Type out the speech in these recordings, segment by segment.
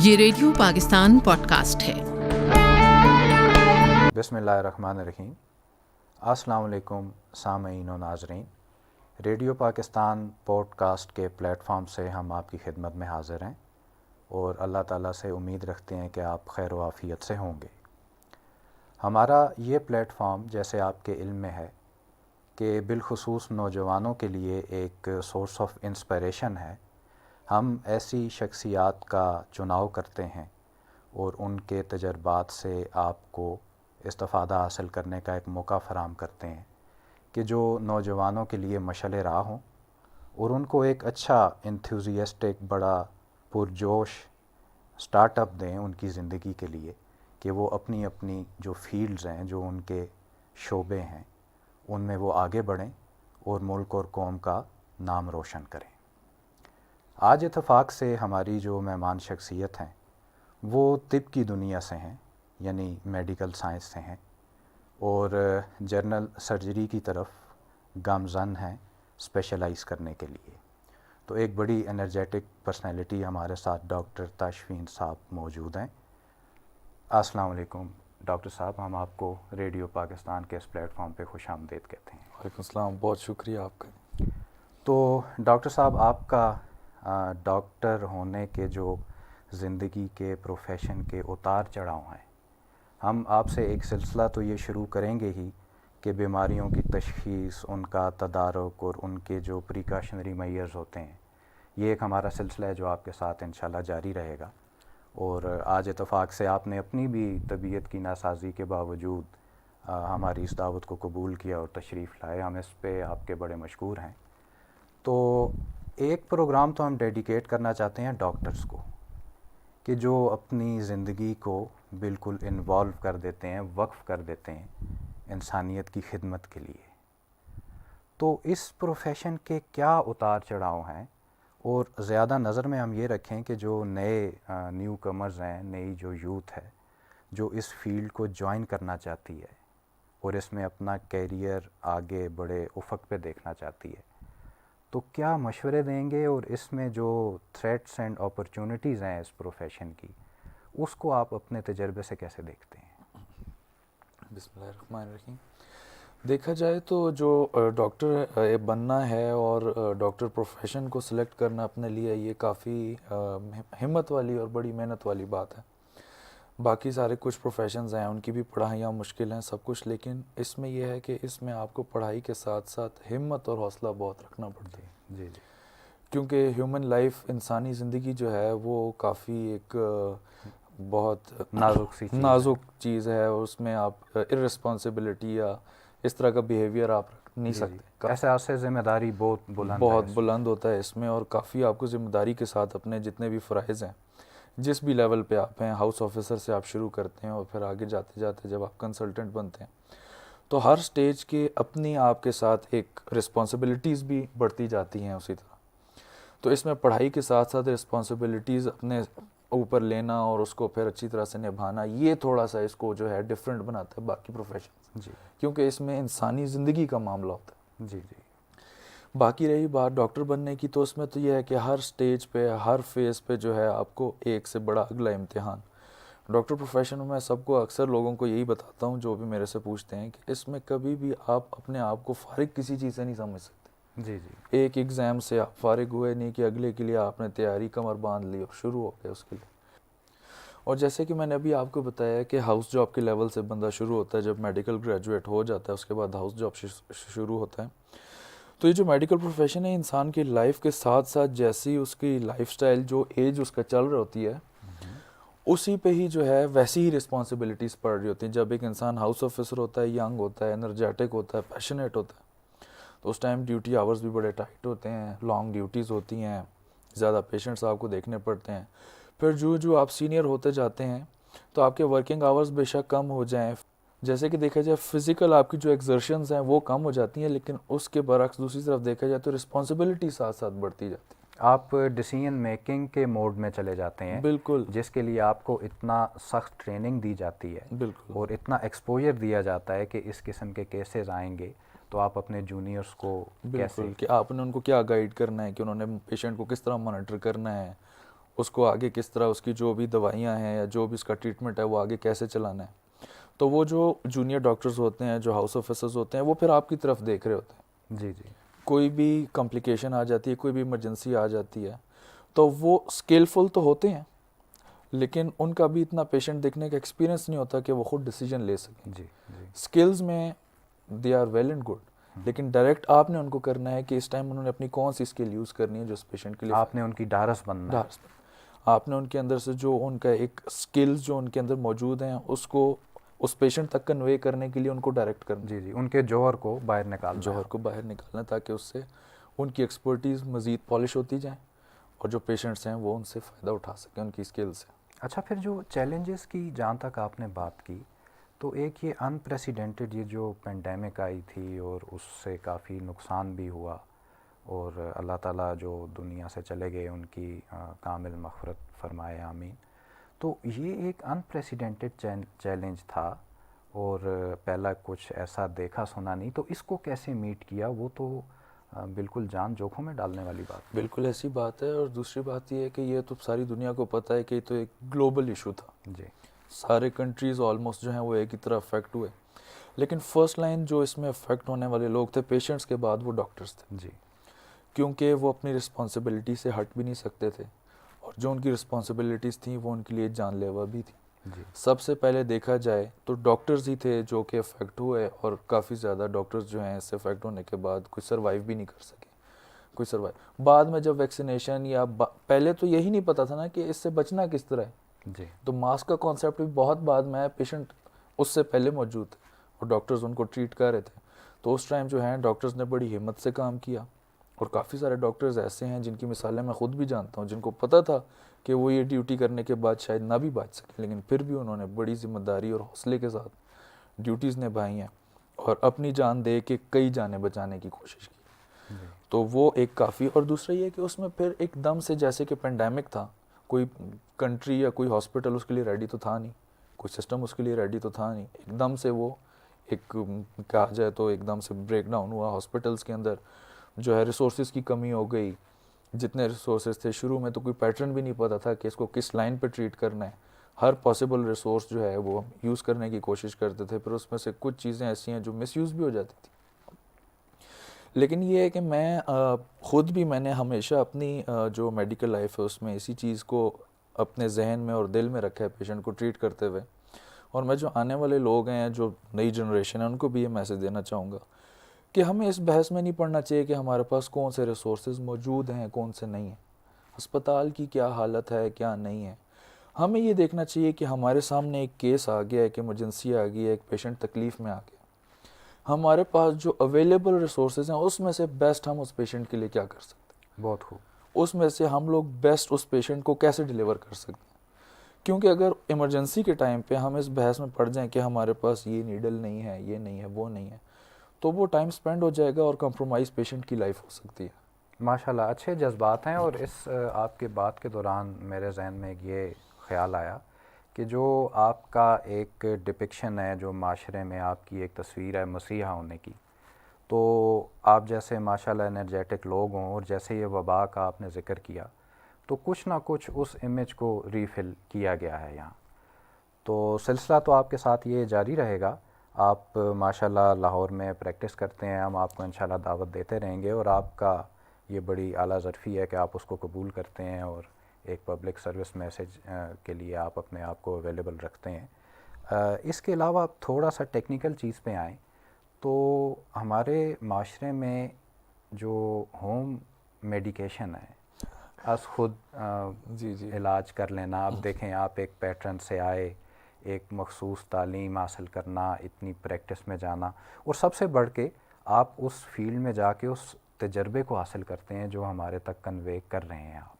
یہ radio Pakistan podcast ہے۔ بسمillahirrahmanirrahیم۔ السلام علیکم سامعین و ناظرین، ریڈیو پاکستان پوڈ کاسٹ کے پلیٹ فارم سے ہم آپ کی خدمت میں حاضر ہیں اور اللہ تعالیٰ سے امید رکھتے ہیں کہ آپ خیر و عافیت سے ہوں گے۔ ہمارا یہ پلیٹ فارم جیسے آپ کے علم میں ہے کہ بالخصوص نوجوانوں کے لیے ایک سورس آف انسپائریشن ہے۔ ہم ایسی شخصیات کا چناؤ کرتے ہیں اور ان کے تجربات سے آپ کو استفادہ حاصل کرنے کا ایک موقع فراہم کرتے ہیں کہ جو نوجوانوں کے لیے مشعل راہ ہوں اور ان کو ایک اچھا انتھوزیسٹک بڑا پرجوش سٹارٹ اپ دیں ان کی زندگی کے لیے کہ وہ اپنی اپنی جو فیلڈز ہیں، جو ان کے شعبے ہیں، ان میں وہ آگے بڑھیں اور ملک اور قوم کا نام روشن کریں۔ آج اتفاق سے ہماری جو مہمان شخصیت ہیں وہ طب کی دنیا سے ہیں، یعنی میڈیکل سائنس سے ہیں اور جنرل سرجری کی طرف گامزن ہیں اسپیشلائز کرنے کے لیے۔ تو ایک بڑی انرجیٹک پرسنالٹی ہمارے ساتھ ڈاکٹر تاشفین صاحب موجود ہیں۔ السلام علیکم ڈاکٹر صاحب، ہم آپ کو ریڈیو پاکستان کے اس پلیٹ فارم پہ خوش آمدید کہتے ہیں۔ وعلیکم السلام، بہت شکریہ آپ کا۔ تو ڈاکٹر صاحب، آپ کا ڈاکٹر ہونے کے جو زندگی کے پروفیشن کے اتار چڑھاؤ ہیں، ہم آپ سے ایک سلسلہ تو یہ شروع کریں گے ہی کہ بیماریوں کی تشخیص، ان کا تدارک اور ان کے جو پریکاشنری میئرز ہوتے ہیں، یہ ایک ہمارا سلسلہ ہے جو آپ کے ساتھ انشاءاللہ جاری رہے گا۔ اور آج اتفاق سے آپ نے اپنی بھی طبیعت کی ناسازی کے باوجود ہماری اس دعوت کو قبول کیا اور تشریف لائے، ہم اس پہ آپ کے بڑے مشکور ہیں۔ تو ایک پروگرام تو ہم ڈیڈیکیٹ کرنا چاہتے ہیں ڈاکٹرز کو کہ جو اپنی زندگی کو بالکل انوالو کر دیتے ہیں، وقف کر دیتے ہیں انسانیت کی خدمت کے لیے۔ تو اس پروفیشن کے کیا اتار چڑھاؤ ہیں، اور زیادہ نظر میں ہم یہ رکھیں کہ جو نئے نیو کمرز ہیں، نئی جو یوتھ ہے جو اس فیلڈ کو جوائن کرنا چاہتی ہے اور اس میں اپنا کیریئر آگے بڑے افق پہ دیکھنا چاہتی ہے، تو کیا مشورے دیں گے؟ اور اس میں جو تھریٹس اینڈ اپرچونٹیز ہیں اس پروفیشن کی، اس کو آپ اپنے تجربے سے کیسے دیکھتے ہیں؟ بسم اللہ الرحمن الرحیم۔ دیکھا جائے تو جو ڈاکٹر بننا ہے اور ڈاکٹر پروفیشن کو سلیکٹ کرنا اپنے لیے، یہ کافی ہمت والی اور بڑی محنت والی بات ہے۔ باقی سارے کچھ پروفیشنز ہیں، ان کی بھی پڑھائیاں مشکل ہیں سب کچھ، لیکن اس میں یہ ہے کہ اس میں آپ کو پڑھائی کے ساتھ ساتھ ہمت اور حوصلہ بہت رکھنا پڑتا ہے۔ جی جی، کیونکہ ہیومن لائف، انسانی زندگی جو ہے وہ کافی ایک بہت نازک چیز ہے، اور اس میں آپ ارسپانسبلٹی یا اس طرح کا بیہیویئر آپ رکھ نہیں سکتے۔ احساس ذمہ داری بہت بلند ہوتا ہے اس میں، اور کافی آپ کو ذمہ داری کے ساتھ اپنے جتنے بھی فرائض ہیں، جس بھی لیول پہ آپ ہیں، ہاؤس آفیسر سے آپ شروع کرتے ہیں اور پھر آگے جاتے جاتے جب آپ کنسلٹنٹ بنتے ہیں تو ہر سٹیج کے اپنی آپ کے ساتھ ایک رسپانسبلٹیز بھی بڑھتی جاتی ہیں اسی طرح۔ تو اس میں پڑھائی کے ساتھ ساتھ رسپانسبلٹیز اپنے اوپر لینا اور اس کو پھر اچھی طرح سے نبھانا، یہ تھوڑا سا اس کو جو ہے ڈفرینٹ بناتا ہے باقی پروفیشن، جی، کیونکہ اس میں انسانی زندگی کا معاملہ ہوتا ہے۔ جی جی۔ باقی رہی بات ڈاکٹر بننے کی، تو اس میں تو یہ ہے کہ ہر سٹیج پہ، ہر فیز پہ جو ہے آپ کو ایک سے بڑا اگلا امتحان۔ ڈاکٹر پروفیشن میں سب کو، اکثر لوگوں کو یہی بتاتا ہوں جو بھی میرے سے پوچھتے ہیں، کہ اس میں کبھی بھی آپ اپنے آپ کو فارغ کسی چیز سے نہیں سمجھ سکتے۔ جی جی، ایک ایگزام سے آپ فارغ ہوئے نہیں کہ اگلے کے لیے آپ نے تیاری کمر باندھ لی اور شروع ہو گئے اس کے لیے۔ اور جیسے کہ میں نے ابھی آپ کو بتایا کہ ہاؤس جاب کے لیول سے بندہ شروع ہوتا ہے، جب میڈیکل گریجویٹ ہو جاتا ہے اس کے بعد ہاؤس جاب شروع ہوتا ہے۔ تو یہ جو میڈیکل پروفیشن ہے، انسان کی لائف کے ساتھ ساتھ جیسی اس کی لائف سٹائل، جو ایج اس کا چل رہی ہوتی ہے، اسی پہ ہی جو ہے ویسی ہی رسپانسبلٹیز پڑ رہی ہوتی ہیں۔ جب ایک انسان ہاؤس آفیسر ہوتا ہے، ینگ ہوتا ہے، انرجیٹک ہوتا ہے، پیشنیٹ ہوتا ہے، تو اس ٹائم ڈیوٹی آورز بھی بڑے ٹائٹ ہوتے ہیں، لانگ ڈیوٹیز ہوتی ہیں، زیادہ پیشنٹس آپ کو دیکھنے پڑتے ہیں۔ پھر جو آپ سینئر ہوتے جاتے ہیں تو آپ کے ورکنگ آورز بے شک کم ہو جائیں، جیسے کہ دیکھا جائے فزیکل آپ کی جو ایکسرشنز ہیں وہ کم ہو جاتی ہیں، لیکن اس کے برعکس دوسری طرف دیکھا جائے تو رسپانسبلٹی ساتھ ساتھ بڑھتی جاتی ہے۔ آپ ڈیسیژن میکنگ کے موڈ میں چلے جاتے ہیں، بالکل، جس کے لیے آپ کو اتنا سخت ٹریننگ دی جاتی ہے بالکل، اور اتنا ایکسپوجر دیا جاتا ہے کہ اس قسم کے کیسز آئیں گے تو آپ اپنے جونیئرس کو کیسے، بالکل، کہ آپ نے ان کو کیا گائیڈ کرنا ہے، کہ انہوں نے پیشنٹ کو کس طرح مانیٹر کرنا ہے، اس کو آگے کس طرح اس کی جو بھی دوائیاں ہیں یا جو بھی اس کا ٹریٹمنٹ ہے وہ آگے کیسے چلانا ہے. تو وہ جو جونیئر ڈاکٹرز ہوتے ہیں, جو ہاؤس آفیسرز ہوتے ہیں, وہ پھر آپ کی طرف دیکھ رہے ہوتے ہیں. جی جی. کوئی بھی کمپلیکیشن آ جاتی ہے, کوئی بھی ایمرجنسی آ جاتی ہے, تو وہ اسکلفل تو ہوتے ہیں لیکن ان کا بھی اتنا پیشنٹ دیکھنے کا ایکسپیرینس نہیں ہوتا کہ وہ خود ڈیسیجن لے سکیں. جی جی. اسکلز میں they are well and good, لیکن ڈائریکٹ آپ نے ان کو کرنا ہے کہ اس ٹائم انہوں نے اپنی کون سی اسکل یوز کرنی ہے جو اس پیشنٹ کے لیے آپ نے ان کی ڈھارس بننا ہے. آپ نے ان کے اندر سے جو ان کا ایک اسکلز جو ان کے اندر موجود ہیں اس کو اس پیشنٹ تک کنوے کرنے کے لیے ان کو ڈائریکٹ کرنا. جی جی. ان کے جوہر کو باہر نکالنا. جوہر کو باہر نکالنا تاکہ اس سے ان کی ایکسپرٹیز مزید پالش ہوتی جائیں اور جو پیشنٹس ہیں وہ ان سے فائدہ اٹھا سکیں ان کی اسکل سے. اچھا, پھر جو چیلنجز کی جہاں تک آپ نے بات کی, تو ایک یہ انپریسیڈنٹڈ یہ جو پینڈیمک آئی تھی اور اس سے کافی نقصان بھی ہوا, اور اللہ تعالیٰ جو دنیا سے چلے گئے ان کی کامل مغفرت فرمائے, آمین. تو یہ ایک انپریسیڈنٹڈ چیلنج تھا اور پہلا کچھ ایسا دیکھا سنا نہیں, تو اس کو کیسے میٹ کیا؟ وہ تو بالکل جان جوکھوں میں ڈالنے والی بات. بالکل ایسی بات ہے. اور دوسری بات یہ ہے کہ یہ تو ساری دنیا کو پتہ ہے کہ یہ تو ایک گلوبل ایشو تھا. جی. سارے کنٹریز آلموسٹ جو ہیں وہ ایک ہی طرح افیکٹ ہوئے, لیکن فرسٹ لائن جو اس میں افیکٹ ہونے والے لوگ تھے پیشنٹس کے بعد وہ ڈاکٹرز تھے. جی. کیونکہ وہ اپنی رسپانسبلٹی سے ہٹ بھی نہیں سکتے تھے, اور جو ان کی رسپانسبلٹیز تھیں وہ ان کے لیے جان لیوا بھی تھی. جی. سب سے پہلے دیکھا جائے تو ڈاکٹرز ہی تھے جو کہ افیکٹ ہوئے, اور کافی زیادہ ڈاکٹرز جو ہیں اس سے افیکٹ ہونے کے بعد کوئی سروائیو بھی نہیں کر سکے. کوئی سروائیو بعد میں جب ویکسینیشن یا پہلے تو یہی نہیں پتا تھا نا کہ اس سے بچنا کس طرح ہے. جی. تو ماسک کا کانسیپٹ بھی بہت بعد میں آیا, پیشنٹ اس سے پہلے موجود تھے اور ڈاکٹرز ان کو ٹریٹ کر رہے تھے. تو اس ٹائم جو ہیں ڈاکٹرز نے بڑی ہمت سے کام کیا, اور کافی سارے ڈاکٹرز ایسے ہیں جن کی مثالیں میں خود بھی جانتا ہوں, جن کو پتہ تھا کہ وہ یہ ڈیوٹی کرنے کے بعد شاید نہ بھی بچ سکیں, لیکن پھر بھی انہوں نے بڑی ذمہ داری اور حوصلے کے ساتھ ڈیوٹیز نبھائی ہیں اور اپنی جان دے کے کئی جانیں بچانے کی کوشش کی. تو وہ ایک کافی. اور دوسرا یہ کہ اس میں پھر ایک دم سے جیسے کہ پینڈیمک تھا, کوئی کنٹری یا کوئی ہاسپٹل اس کے لیے ریڈی تو تھا نہیں, کوئی سسٹم اس کے لیے ریڈی تو تھا نہیں. ایک دم سے وہ ایک کہا جائے تو ایک دم سے بریک ڈاؤن ہوا ہاسپٹلس کے اندر, جو ہے ریسورسز کی کمی ہو گئی. جتنے ریسورسز تھے شروع میں تو کوئی پیٹرن بھی نہیں پتا تھا کہ اس کو کس لائن پہ ٹریٹ کرنا ہے. ہر پاسبل ریسورس جو ہے وہ یوز کرنے کی کوشش کرتے تھے, پھر اس میں سے کچھ چیزیں ایسی ہیں جو مس یوز بھی ہو جاتی تھی. لیکن یہ ہے کہ میں خود بھی میں نے ہمیشہ اپنی جو میڈیکل لائف ہے اس میں اسی چیز کو اپنے ذہن میں اور دل میں رکھا ہے پیشنٹ کو ٹریٹ کرتے ہوئے. اور میں جو آنے والے لوگ ہیں, جو نئی جنریشن ہے, ان کو بھی یہ میسج دینا چاہوں گا کہ ہمیں اس بحث میں نہیں پڑنا چاہیے کہ ہمارے پاس کون سے ریسورسز موجود ہیں کون سے نہیں ہیں, ہسپتال کی کیا حالت ہے کیا نہیں ہے. ہمیں یہ دیکھنا چاہیے کہ ہمارے سامنے ایک کیس آ گیا ہے, ایک ایمرجنسی آ گئی ہے, ایک پیشنٹ تکلیف میں آ گیا, ہمارے پاس جو اویلیبل ریسورسز ہیں اس میں سے بیسٹ ہم اس پیشنٹ کے لیے کیا کر سکتے ہیں. بہت خوب. اس میں سے ہم لوگ بیسٹ اس پیشنٹ کو کیسے ڈیلیور کر سکتے ہیں. کیونکہ اگر ایمرجنسی کے ٹائم پہ ہم اس بحث میں پڑ جائیں کہ ہمارے پاس یہ نیڈل نہیں ہے, یہ نہیں ہے, وہ نہیں ہے, تو وہ ٹائم سپینڈ ہو جائے گا اور کمپرومائز پیشنٹ کی لائف ہو سکتی ہے. ماشاءاللہ اچھے جذبات ہیں. اور اس آپ کے بات کے دوران میرے ذہن میں یہ خیال آیا کہ جو آپ کا ایک ڈپکشن ہے, جو معاشرے میں آپ کی ایک تصویر ہے مسیحا ہونے کی, تو آپ جیسے ماشاءاللہ انرجیٹک لوگ ہوں اور جیسے یہ وبا کا آپ نے ذکر کیا, تو کچھ نہ کچھ اس امیج کو ریفل کیا گیا ہے یہاں. تو سلسلہ تو آپ کے ساتھ یہ جاری رہے گا. آپ ماشاءاللہ لاہور میں پریکٹس کرتے ہیں, ہم آپ کو انشاءاللہ دعوت دیتے رہیں گے, اور آپ کا یہ بڑی اعلیٰ ظرفی ہے کہ آپ اس کو قبول کرتے ہیں اور ایک پبلک سروس میسج کے لیے آپ اپنے آپ کو اویلیبل رکھتے ہیں. اس کے علاوہ آپ تھوڑا سا ٹیکنیکل چیز پہ آئیں تو ہمارے معاشرے میں جو ہوم میڈیکیشن ہے, از خود جی علاج کر لینا, آپ دیکھیں آپ ایک پیٹرن سے آئے, ایک مخصوص تعلیم حاصل کرنا, اتنی پریکٹس میں جانا, اور سب سے بڑھ کے آپ اس فیلڈ میں جا کے اس تجربے کو حاصل کرتے ہیں جو ہمارے تک کنوے کر رہے ہیں آپ.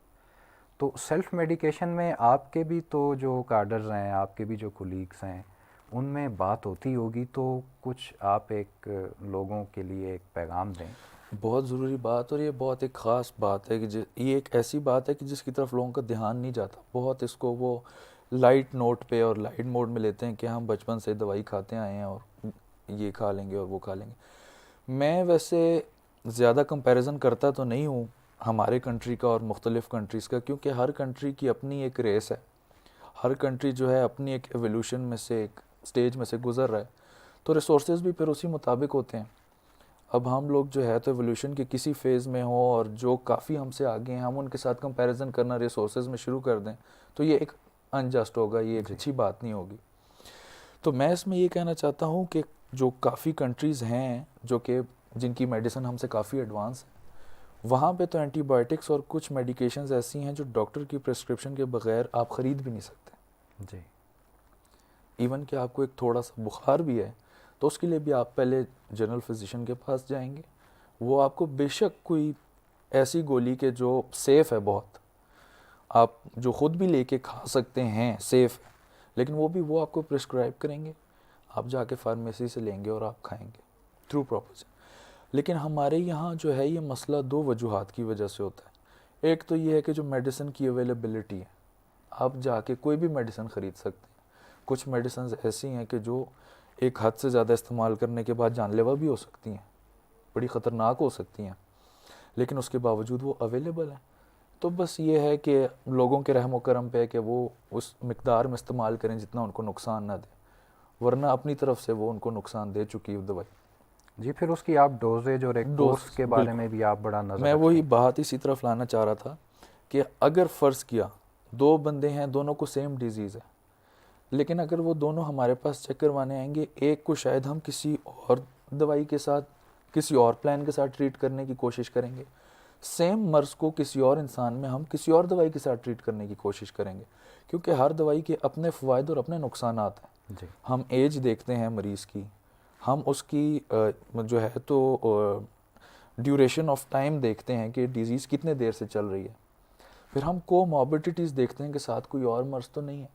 تو سیلف میڈیکیشن میں آپ کے بھی تو جو کارڈرز ہیں, آپ کے بھی جو کولیگس ہیں, ان میں بات ہوتی ہوگی, تو کچھ آپ ایک لوگوں کے لیے ایک پیغام دیں. بہت ضروری بات, اور یہ بہت ایک خاص بات ہے کہ یہ ایک ایسی بات ہے کہ جس کی طرف لوگوں کا دھیان نہیں جاتا. بہت اس کو وہ لائٹ نوٹ پہ اور لائٹ موڈ میں لیتے ہیں کہ ہم بچپن سے دوائی کھاتے آئے ہیں اور یہ کھا لیں گے اور وہ کھا لیں گے. میں ویسے زیادہ کمپیریزن کرتا تو نہیں ہوں ہمارے کنٹری کا اور مختلف کنٹریز کا، کیونکہ ہر کنٹری کی اپنی ایک ریس ہے، ہر کنٹری جو ہے اپنی ایک ایولیوشن میں سے ایک سٹیج میں سے گزر رہا ہے، تو ریسورسز بھی پھر اسی مطابق ہوتے ہیں. اب ہم لوگ جو ہے تو ایولیوشن کے کسی فیز میں ہوں اور جو کافی ہم سے آگے ہیں، ہم ان کے ساتھ کمپیریزن کرنا ریسورسز میں شروع کر دیں تو یہ ایک انجسٹ ہوگا، یہ ایک اچھی بات نہیں ہوگی. تو میں اس میں یہ کہنا چاہتا ہوں کہ جو کافی کنٹریز ہیں جو کہ جن کی میڈیسن ہم سے کافی ایڈوانس ہے، وہاں پہ تو اینٹی بایوٹکس اور کچھ میڈیکیشنز ایسی ہیں جو ڈاکٹر کی پرسکرپشن کے بغیر آپ خرید بھی نہیں سکتے. جی. ایون کہ آپ کو ایک تھوڑا سا بخار بھی ہے تو اس کے لیے بھی آپ پہلے جنرل فزیشین کے پاس جائیں گے. وہ آپ کو بے شک کوئی ایسی گولی کے جو سیف ہے بہت، آپ جو خود بھی لے کے کھا سکتے ہیں، سیف ہے، لیکن وہ آپ کو پرسکرائب کریں گے، آپ جا کے فارمیسی سے لیں گے اور آپ کھائیں گے تھرو پروپوزل. لیکن ہمارے یہاں جو ہے یہ مسئلہ دو وجوہات کی وجہ سے ہوتا ہے. ایک تو یہ ہے کہ جو میڈیسن کی اویلیبلٹی ہے، آپ جا کے کوئی بھی میڈیسن خرید سکتے ہیں. کچھ میڈیسنز ایسی ہیں کہ جو ایک حد سے زیادہ استعمال کرنے کے بعد جان لیوا بھی ہو سکتی ہیں، بڑی خطرناک ہو سکتی ہیں، لیکن اس کے باوجود وہ اویلیبل ہیں. تو بس یہ ہے کہ لوگوں کے رحم و کرم پہ کہ وہ اس مقدار میں استعمال کریں جتنا ان کو نقصان نہ دے، ورنہ اپنی طرف سے وہ ان کو نقصان دے چکی دوائی. جی. پھر اس کی آپ ڈوزیج اور ایک ڈوز کے بارے میں بھی آپ بڑا نظر میں رکھتے وہی ہیں. بات اسی طرف لانا چاہ رہا تھا کہ اگر فرض کیا دو بندے ہیں، دونوں کو سیم ڈیزیز ہے، لیکن اگر وہ دونوں ہمارے پاس چیک کروانے آئیں گے، ایک کو شاید ہم کسی اور دوائی کے ساتھ، کسی اور پلان کے ساتھ ٹریٹ کرنے کی کوشش کریں گے، سیم مرض کو کسی اور انسان میں ہم کسی اور دوائی کے ساتھ ٹریٹ کرنے کی کوشش کریں گے، کیونکہ ہر دوائی کے اپنے فوائد اور اپنے نقصانات ہیں. جی. ہم ایج دیکھتے ہیں مریض کی، ہم اس کی جو ہے تو ڈیوریشن آف ٹائم دیکھتے ہیں کہ ڈیزیز کتنے دیر سے چل رہی ہے، پھر ہم کو موربیڈیٹیز دیکھتے ہیں کہ ساتھ کوئی اور مرض تو نہیں ہے.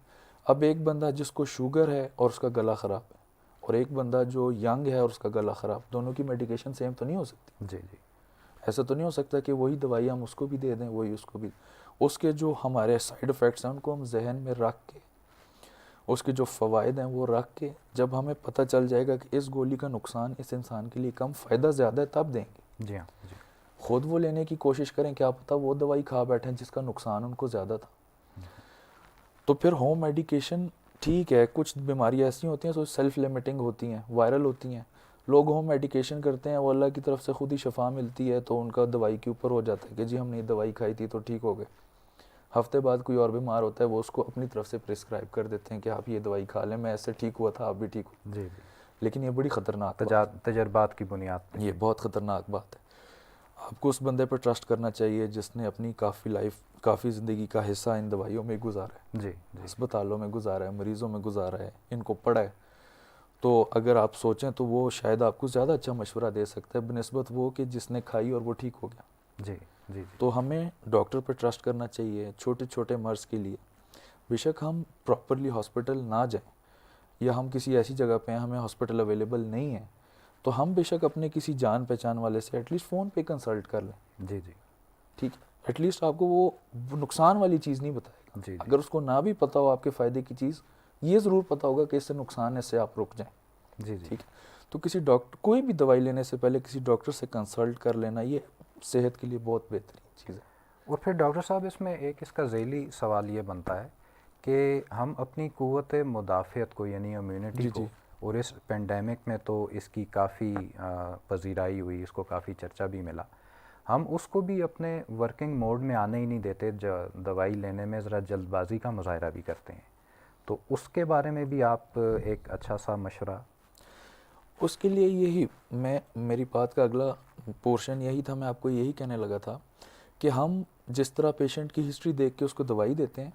اب ایک بندہ جس کو شوگر ہے اور اس کا گلا خراب ہے، اور ایک بندہ جو ینگ ہے اور اس کا گلا خراب، دونوں کی میڈیکیشن سیم تو نہیں ہو سکتی. جی. جی. ایسا تو نہیں ہو سکتا کہ وہی دوائی ہم اس کو بھی دے دیں، وہی اس کو بھی. اس کے جو ہمارے سائیڈ افیکٹس ہیں ان کو ہم ذہن میں رکھ کے، اس کے جو فوائد ہیں وہ رکھ کے، جب ہمیں پتہ چل جائے گا کہ اس گولی کا نقصان اس انسان کے لیے کم، فائدہ زیادہ ہے، تب دیں گے. جی. ہاں. جی. خود وہ لینے کی کوشش کریں، کیا پتہ وہ دوائی کھا بیٹھیں جس کا نقصان ان کو زیادہ تھا. تو پھر ہوم میڈیکیشن ٹھیک ہے، کچھ بیماریاں ایسی ہوتی ہیں جو سیلف لیمیٹنگ ہوتی ہیں، وائرل ہوتی ہیں، لوگ ہوم میڈیکیشن کرتے ہیں، وہ اللہ کی طرف سے خود ہی شفا ملتی ہے تو ان کا دوائی کے اوپر ہو جاتا ہے کہ جی ہم نے دوائی کھائی تھی تو ٹھیک ہو گئے. ہفتے بعد کوئی اور بیمار ہوتا ہے، وہ اس کو اپنی طرف سے پرسکرائب کر دیتے ہیں کہ آپ یہ دوائی کھا لیں، میں ایسے ٹھیک ہوا تھا، آپ بھی ٹھیک ہو. جی. جی. لیکن یہ بڑی خطرناک تجربات کی بنیاد پہ یہ بہت خطرناک بات ہے. آپ کو اس بندے پر ٹرسٹ کرنا چاہیے جس نے اپنی کافی زندگی کا حصہ ان دوائیوں میں گزارا ہے. جی. جی. ہسپتالوں میں گزارا ہے، مریضوں میں گزارا ہے، ان کو پڑھا ہے. تو اگر آپ سوچیں تو وہ شاید آپ کو زیادہ اچھا مشورہ دے سکتا ہے بنسبت وہ کہ جس نے کھائی اور وہ ٹھیک ہو گیا. جی. جی. تو ہمیں ڈاکٹر پر ٹرسٹ کرنا چاہیے چھوٹے چھوٹے مرض کے لیے. بے شک ہم پراپرلی ہاسپٹل نہ جائیں، یا ہم کسی ایسی جگہ پہ ہیں ہمیں ہاسپٹل اویلیبل نہیں ہے، تو ہم بے شک اپنے کسی جان پہچان والے سے ایٹ لیسٹ فون پہ کنسلٹ کر لیں. جی. جی. ٹھیک ہے، ایٹ لیسٹ آپ کو وہ نقصان والی چیز نہیں بتائے گا. جی. اگر اس کو نہ بھی پتہ ہو آپ کے فائدے کی چیز، یہ ضرور پتہ ہوگا کہ اس سے نقصان ہے، اس سے آپ رک جائیں. جی. جی. ٹھیک ہے. تو کسی ڈاکٹر، کوئی بھی دوائی لینے سے پہلے کسی ڈاکٹر سے کنسلٹ کر لینا، یہ صحت کے لیے بہت بہترین چیز ہے. اور پھر ڈاکٹر صاحب اس میں ایک اس کا ذیلی سوال یہ بنتا ہے کہ ہم اپنی قوت مدافعت کو یعنی امیونٹی کو، اور اس پینڈیمک میں تو اس کی کافی پذیرائی ہوئی، اس کو کافی چرچا بھی ملا، ہم اس کو بھی اپنے ورکنگ موڈ میں آنے ہی نہیں دیتے، دوائی لینے میں ذرا جلد بازی کا مظاہرہ بھی کرتے ہیں. تو اس کے بارے میں بھی آپ ایک اچھا سا مشورہ. اس کے لیے یہی میری بات کا اگلا پورشن یہی تھا، میں آپ کو یہی کہنے لگا تھا کہ ہم جس طرح پیشنٹ کی ہسٹری دیکھ کے اس کو دوائی دیتے ہیں،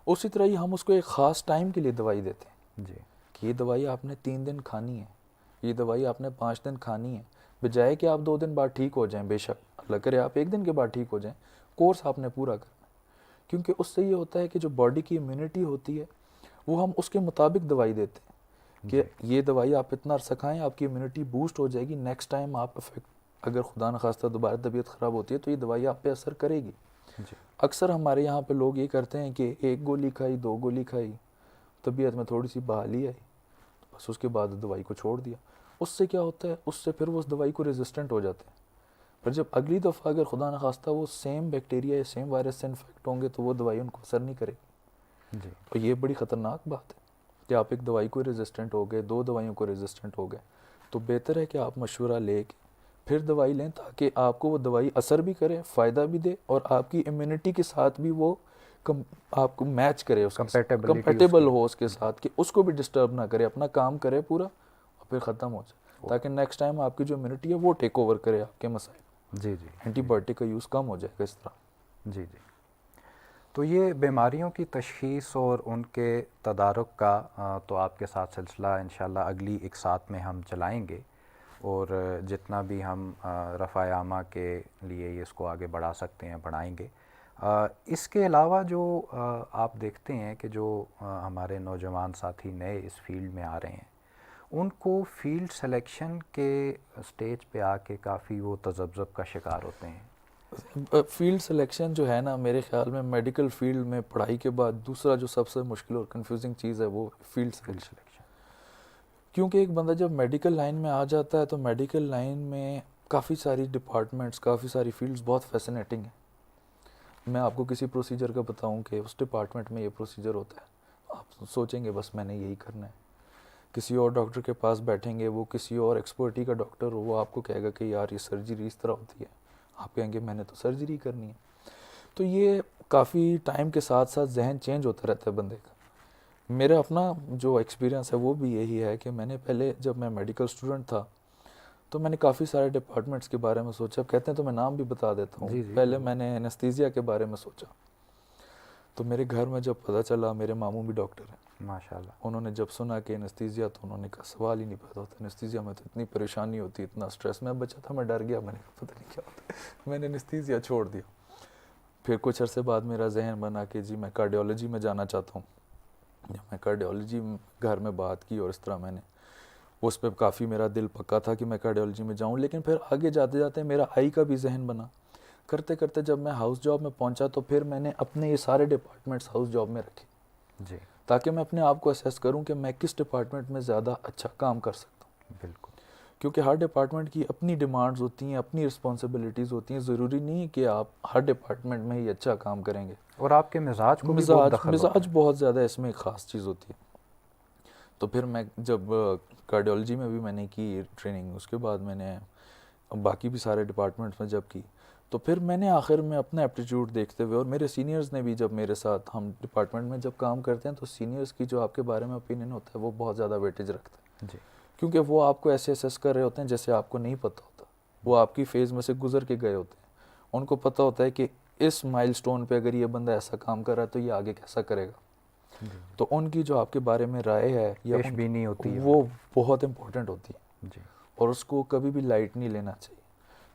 اسی طرح ہی ہم اس کو ایک خاص ٹائم کے لیے دوائی دیتے ہیں. جی. کہ یہ دوائی آپ نے 3 دن کھانی ہے، یہ دوائی آپ نے 5 دن کھانی ہے، بجائے کہ آپ 2 دن بعد ٹھیک ہو جائیں. بے شک اللہ کرے آپ 1 دن کے بعد ٹھیک ہو جائیں، کورس آپ نے پورا کرنا. کیونکہ اس سے یہ ہوتا ہے کہ جو باڈی کی امیونٹی ہوتی ہے وہ ہم اس کے مطابق دوائی دیتے ہیں کہ یہ دوائی آپ اتنا عرصہ کھائیں، آپ کی امیونٹی بوسٹ ہو جائے گی، نیکسٹ ٹائم آپ افیکٹ، اگر خدا نخواستہ دوبارہ طبیعت خراب ہوتی ہے تو یہ دوائی آپ پہ اثر کرے گی. جی. اکثر ہمارے یہاں پہ لوگ یہ کرتے ہیں کہ 1 گولی کھائی، 2 گولی کھائی، طبیعت میں تھوڑی سی بحالی آئی، بس اس کے بعد دوائی کو چھوڑ دیا. اس سے کیا ہوتا ہے، اس سے پھر وہ اس دوائی کو ریزسٹنٹ ہو جاتے ہیں. پر جب اگلی دفعہ اگر خدا نخواستہ وہ سیم بیکٹیریا یا سیم وائرس سے انفیکٹ ہوں گے تو وہ دوائی ان کو اثر نہیں کرے گی. جی اور یہ بڑی خطرناک بات ہے کہ آپ ایک دوائی کو ریزسٹنٹ ہو گئے, 2 دوائیوں کو ریزسٹنٹ ہو گئے, تو بہتر ہے کہ آپ مشورہ لے کے پھر دوائی لیں تاکہ آپ کو وہ دوائی اثر بھی کرے, فائدہ بھی دے, اور آپ کی امیونٹی کے ساتھ بھی وہ آپ کو میچ کرے, اس کمپیٹیبل ہو اس کے ساتھ, کہ اس کو بھی ڈسٹرب نہ کرے, اپنا کام کرے پورا اور پھر ختم ہو جائے, تاکہ نیکسٹ ٹائم آپ کی جو امیونٹی ہے وہ ٹیک اوور کرے آپ کے مسائل. جی جی اینٹی بایوٹک کا یوز کم ہو جائے گا اس طرح. جی جی. تو یہ بیماریوں کی تشخیص اور ان کے تدارک کا تو آپ کے ساتھ سلسلہ انشاءاللہ اگلی ایک ساتھ میں ہم چلائیں گے, اور جتنا بھی ہم رفع عامہ کے لیے اس کو آگے بڑھا سکتے ہیں بڑھائیں گے. اس کے علاوہ جو آپ دیکھتے ہیں کہ جو ہمارے نوجوان ساتھی نئے اس فیلڈ میں آ رہے ہیں, ان کو فیلڈ سلیکشن کے سٹیج پہ آ کے کافی وہ تذبذب کا شکار ہوتے ہیں. فیلڈ سلیکشن جو ہے نا, میرے خیال میں میڈیکل فیلڈ میں پڑھائی کے بعد دوسرا جو سب سے مشکل اور کنفیوزنگ چیز ہے وہ فیلڈ سلیکشن. کیونکہ ایک بندہ جب میڈیکل لائن میں آ جاتا ہے تو میڈیکل لائن میں کافی ساری ڈپارٹمنٹس, کافی ساری فیلڈز بہت فیسنیٹنگ ہیں. میں آپ کو کسی پروسیجر کا بتاؤں کہ اس ڈپارٹمنٹ میں یہ پروسیجر ہوتا ہے, آپ سوچیں گے بس میں نے یہی کرنا ہے. کسی اور ڈاکٹر کے پاس بیٹھیں گے, وہ کسی اور ایکسپرٹی کا ڈاکٹر ہو, وہ آپ کو کہے گا کہ یار یہ سرجری اس طرح ہوتی ہے, آپ کہیں گے میں نے تو سرجری کرنی ہے. تو یہ کافی ٹائم کے ساتھ ساتھ ذہن چینج ہوتا رہتا ہے بندے کا. میرا اپنا جو ایکسپیرینس ہے وہ بھی یہی ہے کہ میں نے پہلے جب میں میڈیکل اسٹوڈنٹ تھا تو میں نے کافی سارے ڈپارٹمنٹس کے بارے میں سوچا. اب کہتے ہیں تو میں نام بھی بتا دیتا ہوں. پہلے میں نے اینستھیزیا کے بارے میں سوچا, تو میرے گھر میں جب پتہ چلا, میرے ماموں بھی ڈاکٹر ہیں ماشاءاللہ, انہوں نے جب سنا کہ اینستھیزیا, تو انہوں نے کہا سوال ہی نہیں پیدا ہوتا, اینستھیزیا میں تو اتنی پریشانی ہوتی, اتنا سٹریس. میں بچہ تھا, میں ڈر گیا, میں نے کہا پتہ نہیں کیا ہوتا ہے, میں نے اینستھیزیا چھوڑ دیا. پھر کچھ عرصے بعد میرا ذہن بنا کہ جی میں کارڈیولوجی میں جانا چاہتا ہوں. جب میں کارڈیولوجی گھر میں بات کی اور اس طرح میں نے اس پہ کافی میرا دل پکا تھا کہ میں کارڈیولوجی میں جاؤں. لیکن پھر آگے جاتے جاتے میرا آئی کا بھی ذہن بنا. کرتے کرتے جب میں ہاؤس جاب میں پہنچا تو پھر میں نے اپنے یہ سارے ڈپارٹمنٹس ہاؤس جاب میں رکھے, جی, تاکہ میں اپنے آپ کو اسیس کروں کہ میں کس ڈپارٹمنٹ میں زیادہ اچھا کام کر سکتا ہوں. بالکل. کیونکہ ہر ڈپارٹمنٹ کی اپنی ڈیمانڈز ہوتی ہیں, اپنی رسپانسبلٹیز ہوتی ہیں. ضروری نہیں ہے کہ آپ ہر ڈپارٹمنٹ میں ہی اچھا کام کریں گے, اور آپ کے مزاج کو بھی بہت دخل ہوتا ہے. مزاج بہت زیادہ اس میں ایک خاص چیز ہوتی ہے. تو پھر میں جب کارڈیولوجی میں بھی میں نے کی ٹریننگ, اس کے بعد میں نے باقی بھی سارے ڈپارٹمنٹس میں جب کی, تو پھر میں نے آخر میں اپنا ایپٹیٹیوڈ دیکھتے ہوئے, اور میرے سینئرز نے بھی, جب میرے ساتھ ہم ڈپارٹمنٹ میں جب کام کرتے ہیں تو سینئرز کی جو آپ کے بارے میں اوپینین ہوتا ہے وہ بہت زیادہ ویٹیج رکھتا ہے. جی, کیونکہ وہ آپ کو ایسے اسیس کر رہے ہوتے ہیں جیسے آپ کو نہیں پتہ ہوتا. وہ آپ کی فیز میں سے گزر کے گئے ہوتے ہیں, ان کو پتہ ہوتا ہے کہ اس مائل سٹون پہ اگر یہ بندہ ایسا کام کر رہا ہے تو یہ آگے کیسا کرے گا. تو ان کی جو آپ کے بارے میں رائے ہے یا پیش بینی ہوتی ہے, وہ بہت امپورٹنٹ ہوتی ہے. جی, اور اس کو کبھی بھی لائٹ نہیں لینا چاہیے,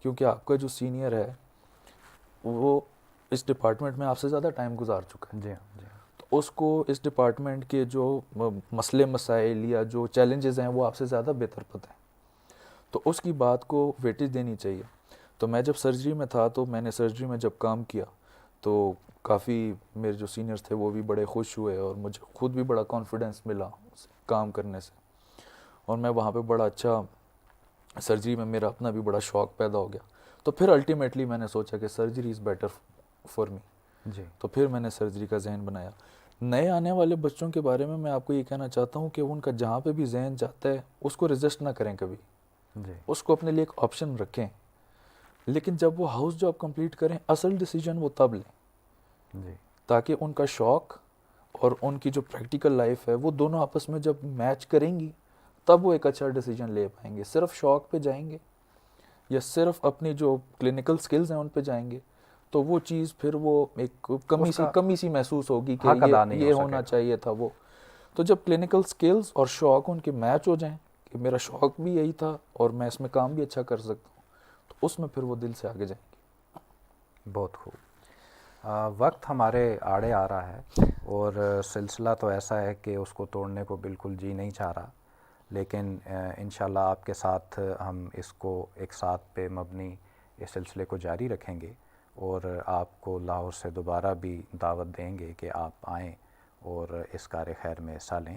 کیونکہ آپ کا جو سینئر ہے وہ اس ڈپارٹمنٹ میں آپ سے زیادہ ٹائم گزار چکا ہے. جی, جی, تو اس کو اس ڈپارٹمنٹ کے جو مسئلے مسائل یا جو چیلنجز ہیں وہ آپ سے زیادہ بہتر پتہ ہیں, تو اس کی بات کو ویٹیج دینی چاہیے. تو میں جب سرجری میں تھا تو میں نے سرجری میں جب کام کیا تو کافی میرے جو سینئرز تھے وہ بھی بڑے خوش ہوئے, اور مجھے خود بھی بڑا کانفیڈنس ملا کام کرنے سے, اور میں وہاں پہ بڑا اچھا سرجری میں میرا اپنا بھی بڑا شوق پیدا ہو گیا. تو پھر الٹیمیٹلی میں نے سوچا کہ surgery is better for me. جی, تو پھر میں نے سرجری کا ذہن بنایا. نئے آنے والے بچوں کے بارے میں آپ کو یہ کہنا چاہتا ہوں کہ ان کا جہاں پہ بھی ذہن جاتا ہے اس کو ریزسٹ نہ کریں کبھی, جی, اس کو اپنے لیے ایک آپشن رکھیں. لیکن جب وہ ہاؤس جاب کمپلیٹ کریں اصل ڈیسیجن وہ تب لیں, جی, تاکہ ان کا شوق اور ان کی جو پریکٹیکل لائف ہے وہ دونوں آپس میں جب میچ کریں گی تب وہ ایک اچھا ڈیسیجن لے پائیں گے. صرف شوق پہ جائیں گے یا صرف اپنی جو کلینکل سکلز ہیں ان پہ جائیں گے تو وہ چیز پھر وہ ایک کمی سی محسوس ہوگی کہ یہ ہونا چاہیے تھا وہ. تو جب کلینکل سکلز اور شوق ان کے میچ ہو جائیں کہ میرا شوق بھی یہی تھا اور میں اس میں کام بھی اچھا کر سکتا ہوں, تو اس میں پھر وہ دل سے آگے جائیں گے. بہت خوب. وقت ہمارے آڑے آ رہا ہے اور سلسلہ تو ایسا ہے کہ اس کو توڑنے کو بالکل جی نہیں چاہ رہا, لیکن انشاءاللہ آپ کے ساتھ ہم اس کو ایک ساتھ پہ مبنی اس سلسلے کو جاری رکھیں گے, اور آپ کو لاہور سے دوبارہ بھی دعوت دیں گے کہ آپ آئیں اور اس کار خیر میں حصہ لیں.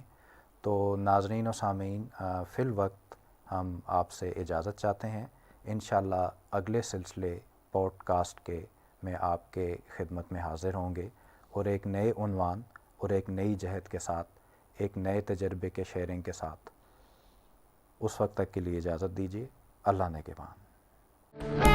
تو ناظرین و سامعین, فی الوقت ہم آپ سے اجازت چاہتے ہیں. انشاءاللہ اگلے سلسلے پوڈ کاسٹ کے میں آپ کے خدمت میں حاضر ہوں گے، اور ایک نئے عنوان اور ایک نئی جہت کے ساتھ، ایک نئے تجربے کے شیئرنگ کے ساتھ۔ اس وقت تک کے لیے اجازت دیجیے۔ اللہ نگہبان۔